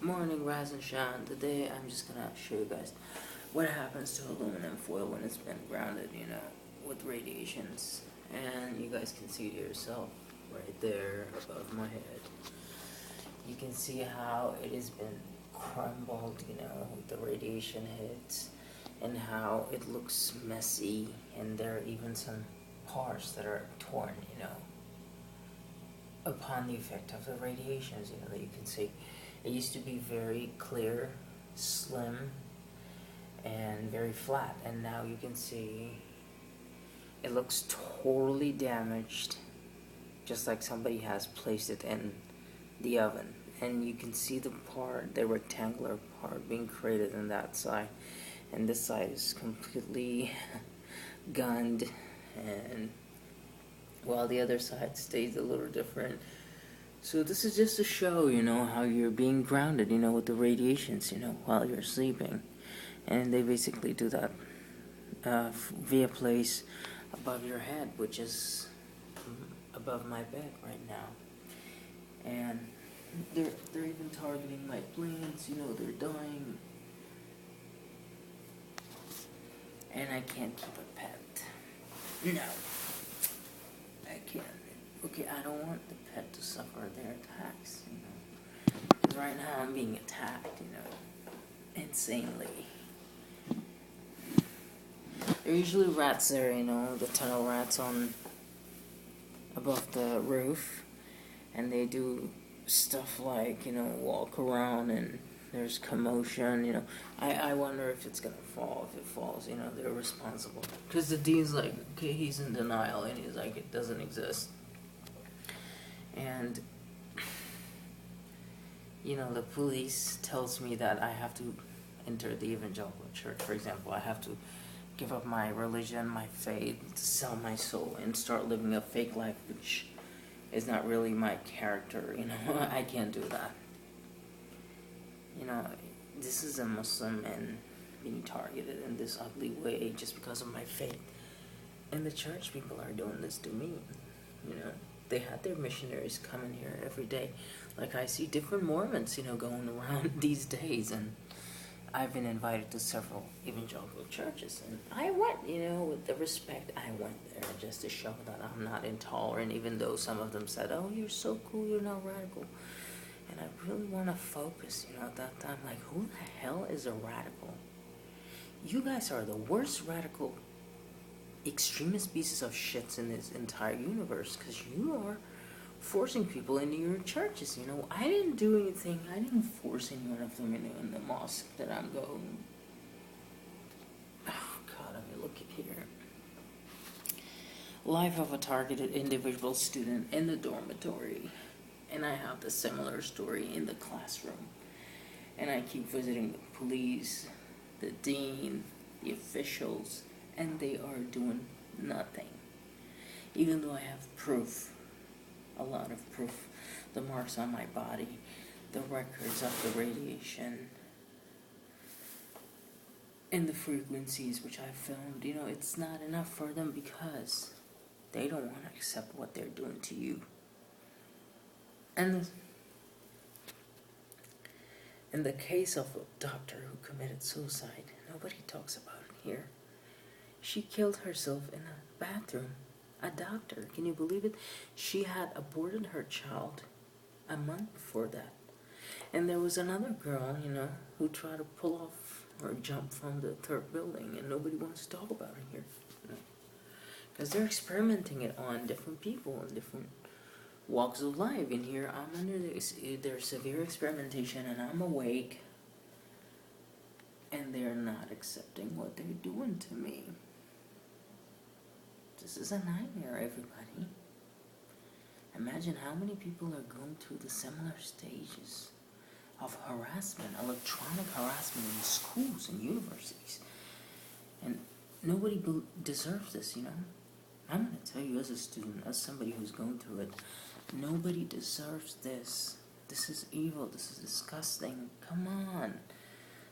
Morning, Raz and Sean. Today I'm just gonna show you guys what happens to aluminum foil when it's been grounded, with radiations. And you guys can see it yourself right there above my head. You can see how it has been crumbled, with the radiation hits, and how it looks messy, and there are even some parts that are torn, upon the effect of the radiations, that you can see. It used to be very clear, slim, and very flat, and now you can see it looks totally damaged, just like somebody has placed it in the oven. And you can see the rectangular part being created on that side, and this side is completely gunned, and while the other side stays a little different. So this is just to show, how you're being grounded, with the radiations, while you're sleeping. And they basically do that via place above your head, which is above my bed right now. And they're even targeting my plants, they're dying. And I can't keep a pet. No. I can't. Okay, I don't want the pet to suffer their attacks, because right now I'm being attacked, insanely. There are usually rats there, the tunnel rats on above the roof, and they do stuff like, walk around and there's commotion, I wonder if it's gonna fall. If it falls, they're responsible. Because the dean's like, okay, he's in denial, and he's like, it doesn't exist. And, the police tells me that I have to enter the evangelical church. For example, I have to give up my religion, my faith, to sell my soul and start living a fake life, which is not really my character, I can't do that. This is a Muslim man being targeted in this ugly way just because of my faith. And the church people are doing this to me, They had their missionaries coming here every day. Like, I see different Mormons, going around these days, and I've been invited to several evangelical churches, and I went, with the respect, I went there just to show that I'm not intolerant, even though some of them said, oh, you're so cool, you're not radical. And I really want to focus, at that time, like, who the hell is a radical? You guys are the worst radical extremist pieces of shits in this entire universe, because you are forcing people into your churches. I didn't do anything. I didn't force any one of them in the mosque that I'm going. Oh God, I mean, look at here. Life of a targeted individual student in the dormitory, and I have the similar story in the classroom. And I keep visiting the police, the dean, the officials, and they are doing nothing. Even though I have proof, a lot of proof, the marks on my body, the records of the radiation, and the frequencies which I filmed, it's not enough for them because they don't want to accept what they're doing to you. And in the case of a doctor who committed suicide, nobody talks about it here. She killed herself in a bathroom. A doctor, can you believe it? She had aborted her child a month before that. And there was another girl, who tried to pull off or jump from the third building, and nobody wants to talk about it here. Because they're experimenting it on different people in different walks of life. And here I'm under their severe experimentation, and I'm awake, and they're not accepting what they're doing to me. This is a nightmare, everybody. Imagine how many people are going through the similar stages of harassment, electronic harassment in schools and universities. And nobody deserves this, I'm going to tell you as a student, as somebody who's going through it, nobody deserves this. This is evil. This is disgusting. Come on.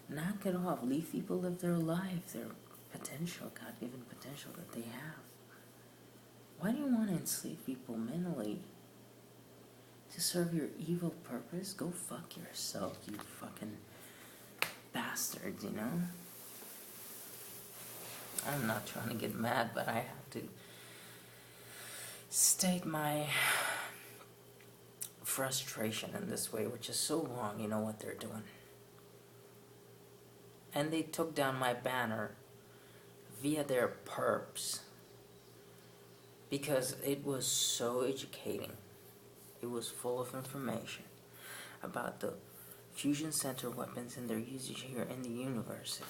Knock it off. Leave people live their life, their potential, God-given potential that they have. Why do you want to enslave people mentally? to serve your evil purpose, go fuck yourself, you fucking bastards, you know? I'm not trying to get mad, but I have to state my frustration in this way, which is so wrong. You know what they're doing. And they took down my banner via their perps because it was so educating. It was full of information about the fusion center weapons and their usage here in the university.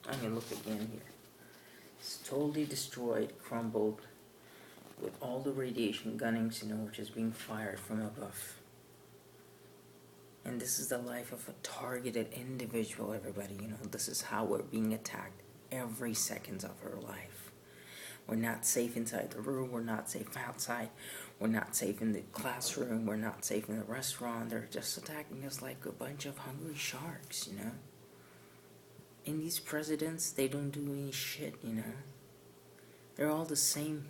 I mean, look again here. It's totally destroyed, crumbled, with all the radiation gunnings, which is being fired from above. And this is the life of a targeted individual, everybody. This is how we're being attacked every second of our life. We're not safe inside the room. We're not safe outside. We're not safe in the classroom. We're not safe in the restaurant. They're just attacking us like a bunch of hungry sharks, And these presidents, they don't do any shit, They're all the same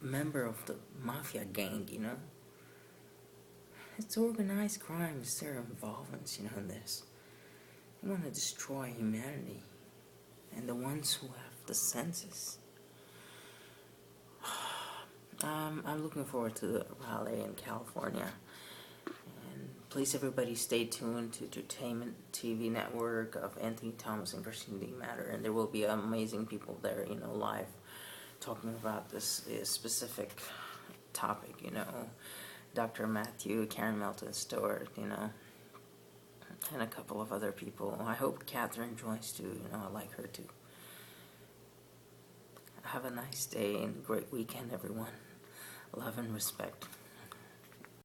member of the mafia gang, It's organized crime, it's their involvement, in this. They want to destroy humanity. And the ones who have the senses. I'm looking forward to the rally in California. And please everybody stay tuned to Entertainment TV Network of Anthony Thomas and Christine D. Matter. And there will be amazing people there, live talking about this specific topic, Dr. Matthew, Karen Melton Stewart, and a couple of other people. I hope Catherine joins too, I like her too. Have a nice day and great weekend, everyone. Love and respect.